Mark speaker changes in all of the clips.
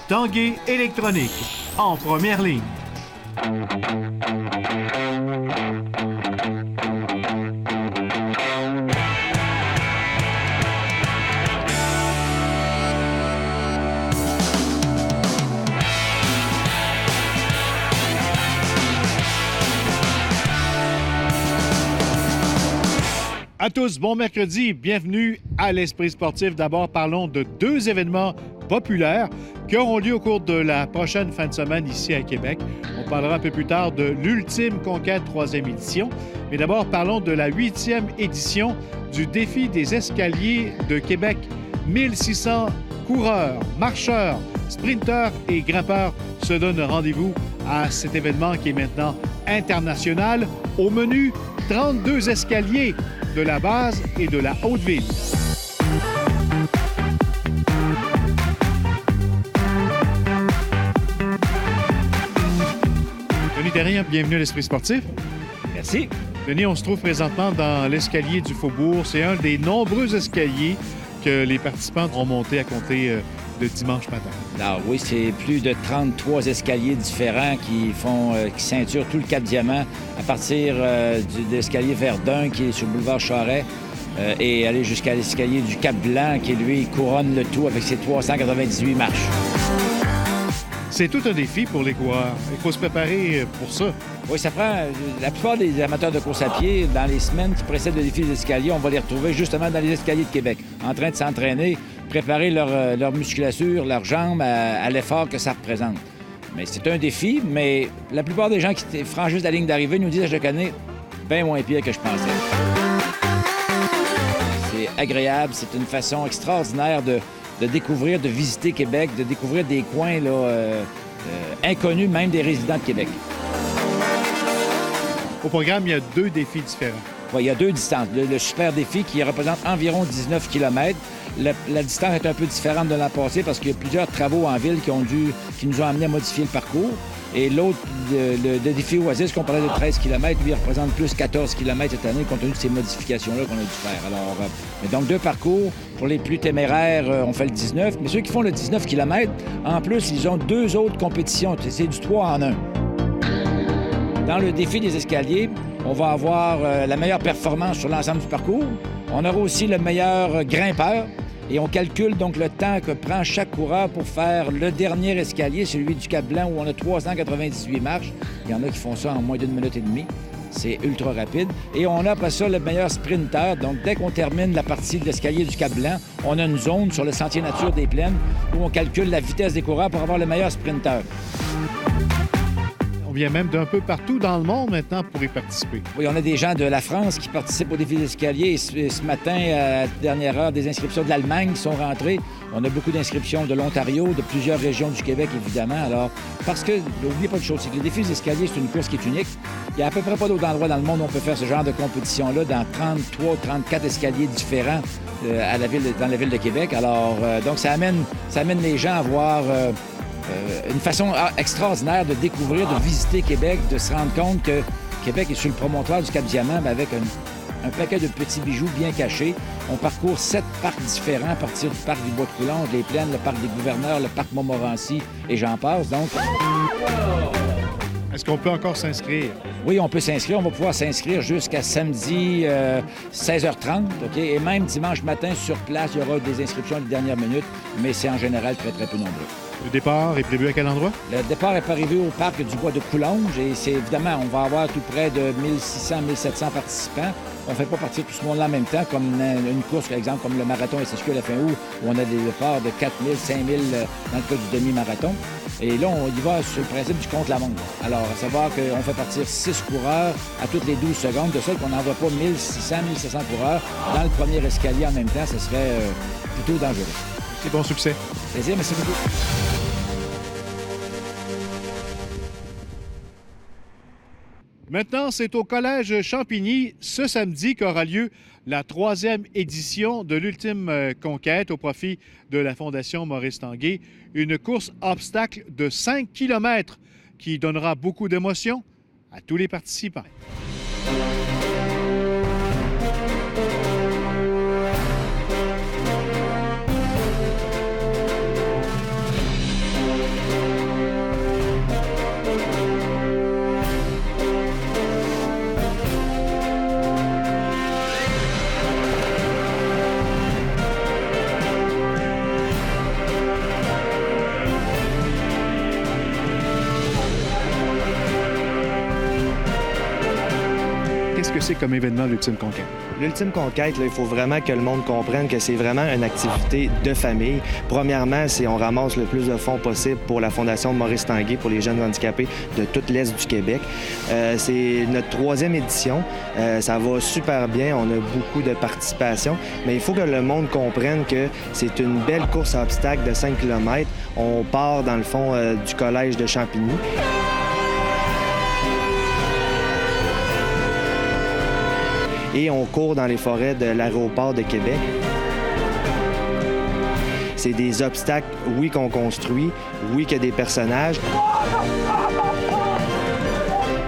Speaker 1: Tanguay électronique, en première ligne. À tous, bon mercredi, bienvenue à l'Esprit sportif. D'abord, parlons de deux événements populaires qui auront lieu au cours de la prochaine fin de semaine ici à Québec. On parlera un peu plus tard de l'Ultime Conquête 3e édition. Mais d'abord, parlons de la 8e édition du Défi des escaliers de Québec. 1600 coureurs, marcheurs, sprinteurs et grimpeurs se donnent rendez-vous à cet événement qui est maintenant international. Au menu, 32 escaliers de la base et de la Haute-Ville. Denis Terrien, bienvenue à l'Esprit sportif.
Speaker 2: Merci.
Speaker 1: Denis, on se trouve présentement dans l'escalier du Faubourg. C'est un des nombreux escaliers que les participants ont monté à compter de dimanche matin.
Speaker 2: Alors oui, c'est plus de 33 escaliers différents qui ceinturent tout le Cap-Diamant à partir de l'escalier Verdun qui est sur le boulevard Charest et aller jusqu'à l'escalier du Cap-Blanc qui, lui, couronne le tout avec ses 398 marches.
Speaker 1: C'est tout un défi pour les coureurs. Il faut se préparer pour ça.
Speaker 2: Oui, ça prend... La plupart des amateurs de course à pied, dans les semaines qui précèdent le défi des escaliers, on va les retrouver justement dans les escaliers de Québec, en train de s'entraîner, préparer leur musculature, leurs jambes à l'effort que ça représente. Mais c'est un défi, mais la plupart des gens qui franchissent la ligne d'arrivée nous disent, je connais bien moins pire que je pensais. C'est agréable, c'est une façon extraordinaire de découvrir, de visiter Québec, de découvrir des coins inconnus, même des résidents de Québec.
Speaker 1: Au programme, il y a deux défis différents.
Speaker 2: Oui, il y a deux distances. Le super défi qui représente environ 19 km. La distance est un peu différente de l'an passé parce qu'il y a plusieurs travaux en ville qui nous ont amenés à modifier le parcours. Et l'autre, le défi Oasis, qu'on parlait de 13 km, lui, représente plus 14 km cette année, compte tenu de ces modifications-là qu'on a dû faire. Alors, donc, deux parcours. Pour les plus téméraires, on fait le 19. Mais ceux qui font le 19 km, en plus, ils ont deux autres compétitions. C'est du 3 en 1. Dans le défi des escaliers, on va avoir la meilleure performance sur l'ensemble du parcours. On aura aussi le meilleur grimpeur. Et on calcule donc le temps que prend chaque coureur pour faire le dernier escalier, celui du Cap-Blanc, où on a 398 marches. Il y en a qui font ça en moins d'1 minute et demie. C'est ultra rapide. Et on a après ça le meilleur sprinter. Donc, dès qu'on termine la partie de l'escalier du Cap-Blanc, on a une zone sur le Sentier Nature des Plaines où on calcule la vitesse des coureurs pour avoir le meilleur sprinter.
Speaker 1: On vient même d'un peu partout dans le monde maintenant pour y participer.
Speaker 2: Oui, on a des gens de la France qui participent au défi des escaliers. Et ce matin, à la dernière heure, des inscriptions de l'Allemagne qui sont rentrées. On a beaucoup d'inscriptions de l'Ontario, de plusieurs régions du Québec, évidemment. Alors, parce que, n'oubliez pas de chose, c'est que le défi des escaliers, c'est une course qui est unique. Il n'y a à peu près pas d'autres endroits dans le monde où on peut faire ce genre de compétition-là dans 33, 34 escaliers différents dans la ville de Québec. Alors, donc, ça amène les gens à voir... une façon extraordinaire de découvrir, de visiter Québec, de se rendre compte que Québec est sur le promontoire du Cap-Diamant, mais avec un paquet de petits bijoux bien cachés. On parcourt 7 parcs différents à partir du parc du Bois-de-Coulonge, les Plaines, le parc des Gouverneurs, le parc Montmorency et j'en passe. Donc...
Speaker 1: Est-ce qu'on peut encore s'inscrire?
Speaker 2: Oui, on peut s'inscrire. On va pouvoir s'inscrire jusqu'à samedi 16h30. OK? Et même dimanche matin, sur place, il y aura des inscriptions à la dernière minute, mais c'est en général très, très peu nombreux.
Speaker 1: Le départ est prévu à quel endroit?
Speaker 2: Le départ est arrivé au parc du Bois-de-Coulonge et c'est évidemment, on va avoir tout près de 1600-1700 participants. On ne fait pas partir tout ce monde-là en même temps, comme une course, par exemple, comme le marathon SSQ à la fin août, où on a des départs de 4000, 5000 dans le cas du demi-marathon. Et là, on y va sur le principe du contre-la-montre. Alors, à savoir qu'on fait partir 6 coureurs à toutes les 12 secondes, de sorte qu'on n'envoie pas 1600, 1700 coureurs dans le premier escalier en même temps. Ce serait plutôt dangereux.
Speaker 1: C'est bon succès.
Speaker 2: Plaisir, merci beaucoup.
Speaker 1: Maintenant, c'est au Collège Champigny ce samedi qu'aura lieu la 3e édition de l'Ultime Conquête au profit de la Fondation Maurice Tanguay. Une course obstacle de 5 km qui donnera beaucoup d'émotion à tous les participants. Qu'est-ce que c'est comme événement l'Ultime Conquête?
Speaker 3: L'Ultime Conquête, là, il faut vraiment que le monde comprenne que c'est vraiment une activité de famille. Premièrement, on ramasse le plus de fonds possible pour la Fondation Maurice Tanguay pour les jeunes handicapés de tout l'Est du Québec. C'est notre 3e édition. Ça va super bien. On a beaucoup de participation. Mais il faut que le monde comprenne que c'est une belle course à obstacles de 5 km. On part, dans le fond, du collège de Champigny. Et on court dans les forêts de l'aéroport de Québec. C'est des obstacles, oui, qu'on construit, oui, qu'il y a des personnages.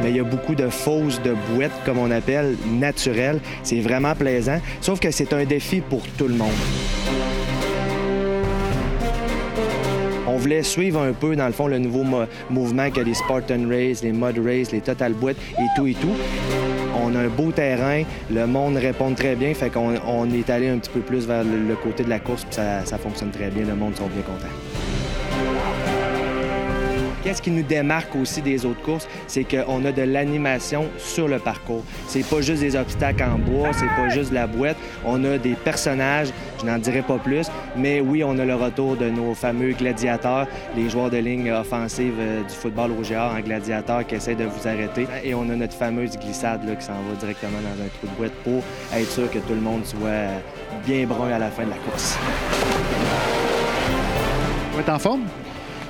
Speaker 3: Mais il y a beaucoup de fosses de bouettes, comme on appelle, naturelles. C'est vraiment plaisant, sauf que c'est un défi pour tout le monde. On voulait suivre un peu, dans le fond, le nouveau mouvement que les Spartan Race, les Mud Race, les Total Bouettes et tout et tout. On a un beau terrain, le monde répond très bien, fait qu'on est allé un petit peu plus vers le côté de la course, puis ça fonctionne très bien, le monde sont bien contents. Qu'est-ce qui nous démarque aussi des autres courses, c'est qu'on a de l'animation sur le parcours. C'est pas juste des obstacles en bois, c'est pas juste la boîte. On a des personnages, je n'en dirai pas plus, mais oui, on a le retour de nos fameux gladiateurs, les joueurs de ligne offensive du football au géant en gladiateur qui essaient de vous arrêter. Et on a notre fameuse glissade là, qui s'en va directement dans un trou de boîte pour être sûr que tout le monde soit bien brun à la fin de la course.
Speaker 1: Tu vas être en forme?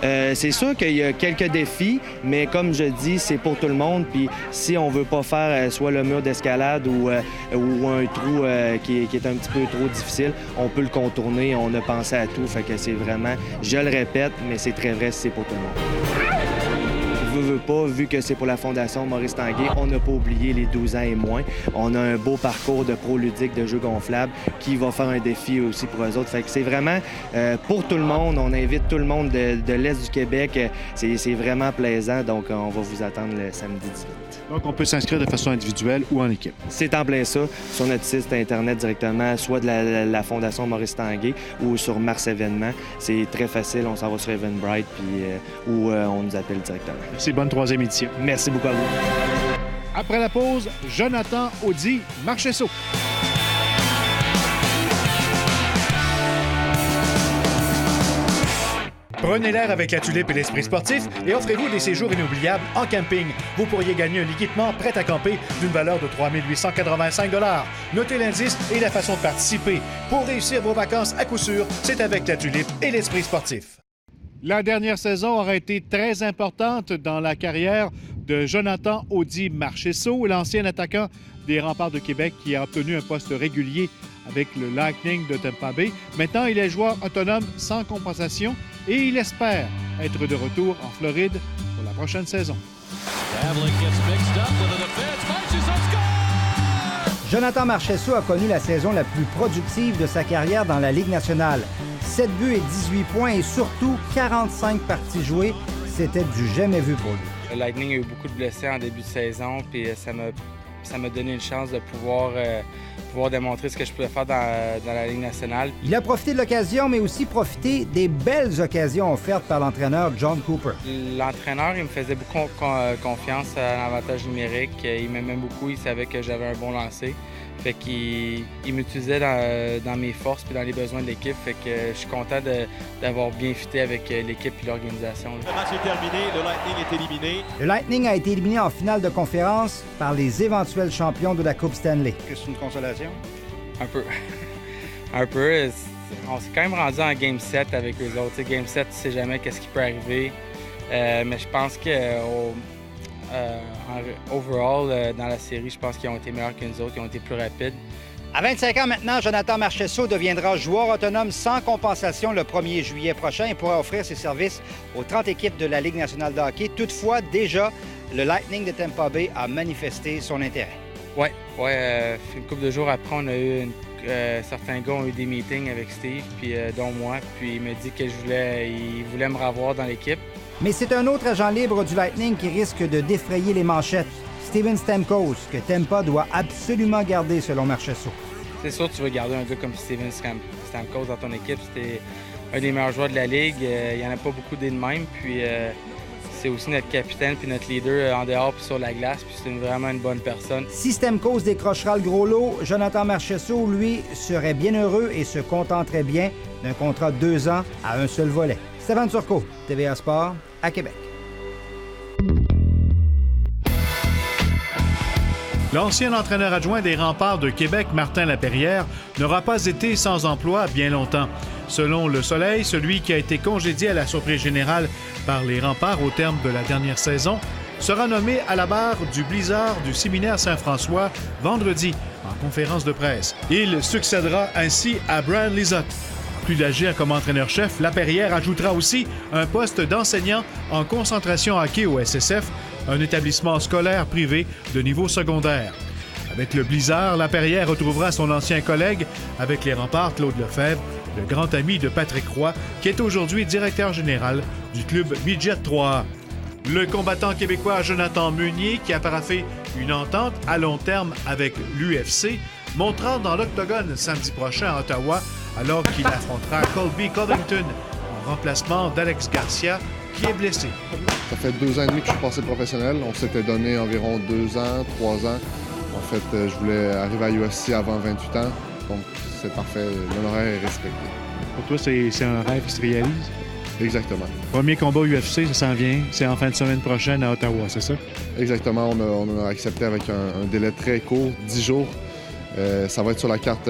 Speaker 3: C'est sûr qu'il y a quelques défis, mais comme je dis, c'est pour tout le monde. Puis si on veut pas faire soit le mur d'escalade ou un trou qui est un petit peu trop difficile, on peut le contourner. On a pensé à tout. Fait que c'est vraiment, je le répète, mais c'est très vrai, c'est pour tout le monde. Veut pas, vu que c'est pour la Fondation Maurice Tanguay, on n'a pas oublié les 12 ans et moins. On a un beau parcours de pro ludique de jeux gonflables qui va faire un défi aussi pour eux autres. Fait que c'est vraiment pour tout le monde. On invite tout le monde de l'Est du Québec. C'est vraiment plaisant. Donc, on va vous attendre le samedi 18.
Speaker 1: Donc, on peut s'inscrire de façon individuelle ou en équipe.
Speaker 3: C'est en plein ça, sur notre site Internet directement, soit de la Fondation Maurice Tanguay ou sur Mars Événements. C'est très facile. On s'en va sur Eventbrite puis ou on nous appelle directement.
Speaker 1: Merci, bonne 3e édition.
Speaker 3: Merci beaucoup à vous.
Speaker 1: Après la pause, Jonathan Audy Marchesso. Prenez l'air avec la Tulipe et l'Esprit sportif et offrez-vous des séjours inoubliables en camping. Vous pourriez gagner un équipement prêt à camper d'une valeur de 3 885 $. Notez l'indice et la façon de participer. Pour réussir vos vacances à coup sûr, c'est avec la Tulipe et l'Esprit sportif. La dernière saison aura été très importante dans la carrière de Jonathan Audy Marchesso, l'ancien attaquant des Remparts de Québec qui a obtenu un poste régulier avec le Lightning de Tampa Bay. Maintenant, il est joueur autonome sans compensation et il espère être de retour en Floride pour la prochaine saison.
Speaker 4: Jonathan Marchesso a connu la saison la plus productive de sa carrière dans la Ligue nationale. 7 buts et 18 points et surtout 45 parties jouées. C'était du jamais vu pour lui.
Speaker 5: Le Lightning a eu beaucoup de blessés en début de saison, puis ça m'a donné une chance de pouvoir démontrer ce que je pouvais faire dans la Ligue nationale.
Speaker 4: Il a profité de l'occasion, mais aussi profité des belles occasions offertes par l'entraîneur John Cooper.
Speaker 5: L'entraîneur, il me faisait beaucoup confiance à l'avantage numérique. Il m'aimait beaucoup, il savait que j'avais un bon lancer. Fait qu'il m'utilisait dans mes forces et dans les besoins de l'équipe. Fait que je suis content d'avoir bien fité avec l'équipe et l'organisation.
Speaker 6: Le match est terminé, le Lightning est éliminé.
Speaker 4: Le Lightning a été éliminé en finale de conférence par les éventuels champions de la Coupe Stanley.
Speaker 7: C'est une consolation?
Speaker 5: Un peu. Un peu. On s'est quand même rendu en Game 7 avec eux autres. T'sais, Game 7, tu sais jamais qu'est-ce qui peut arriver. Mais je pense que overall, dans la série, je pense qu'ils ont été meilleurs que nous autres, ils ont été plus rapides.
Speaker 4: À 25 ans maintenant, Jonathan Marchesso deviendra joueur autonome sans compensation le 1er juillet prochain et pourra offrir ses services aux 30 équipes de la Ligue nationale de hockey. Toutefois, déjà, le Lightning de Tampa Bay a manifesté son intérêt.
Speaker 5: Oui. Une couple de jours après, on a eu certains gars ont eu des meetings avec Steve, puis dont moi. Puis il m'a dit qu'il voulait me revoir dans l'équipe.
Speaker 4: Mais c'est un autre agent libre du Lightning qui risque de défrayer les manchettes. Steven Stamkos, que Tampa doit absolument garder selon Marchessault.
Speaker 5: C'est sûr que tu veux garder un gars comme Steven Stamkos dans ton équipe. C'était un des meilleurs joueurs de la Ligue. Il n'y en a pas beaucoup des de même. Puis c'est aussi notre capitaine puis notre leader en dehors puis sur la glace. Puis c'est vraiment une bonne personne.
Speaker 4: Si Stamkos décrochera le gros lot, Jonathan Marchessault, lui, serait bien heureux et se contenterait bien d'un contrat de 2 ans à un seul volet. Stéphane Turcot, TVA Sport, à Québec.
Speaker 1: L'ancien entraîneur adjoint des Remparts de Québec, Martin Laperrière, n'aura pas été sans emploi bien longtemps. Selon Le Soleil, celui qui a été congédié à la surprise générale par les Remparts au terme de la dernière saison sera nommé à la barre du Blizzard du séminaire Saint-François vendredi en conférence de presse. Il succédera ainsi à Brian Lizotte. Plus d'agir comme entraîneur-chef, Laperrière ajoutera aussi un poste d'enseignant en concentration hockey au SSF, un établissement scolaire privé de niveau secondaire. Avec le Blizzard, Laperrière retrouvera son ancien collègue avec les Remparts, Claude Lefebvre, le grand ami de Patrick Roy, qui est aujourd'hui directeur général du club Midget 3A. Le combattant québécois Jonathan Meunier, qui a paraphé une entente à long terme avec l'UFC, montera dans l'octogone samedi prochain à Ottawa, alors qu'il affrontera Colby Covington en remplacement d'Alex Garcia, qui est blessé.
Speaker 7: Ça fait 2 ans et demi que je suis passé professionnel. On s'était donné environ 2 ans, 3 ans. En fait, je voulais arriver à UFC avant 28 ans, donc c'est parfait. L'honoraire est respecté.
Speaker 1: Pour toi, c'est un rêve qui se réalise?
Speaker 7: Exactement.
Speaker 1: Premier combat UFC, ça s'en vient. C'est en fin de semaine prochaine à Ottawa, c'est ça?
Speaker 7: Exactement. On a accepté avec un délai très court, 10 jours. Ça va être sur la carte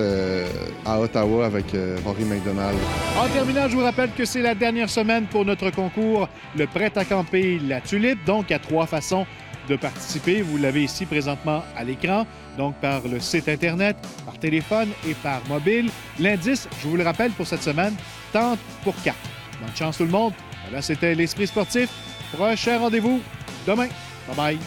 Speaker 7: à Ottawa avec Rory McDonald.
Speaker 1: En terminant, je vous rappelle que c'est la dernière semaine pour notre concours, le prêt à camper La Tulipe. Donc, il y a 3 façons de participer. Vous l'avez ici présentement à l'écran, donc par le site Internet, par téléphone et par mobile. L'indice, je vous le rappelle pour cette semaine, tente pour 4. Bonne chance tout le monde. Voilà, c'était l'Esprit sportif. Prochain rendez-vous demain. Bye bye.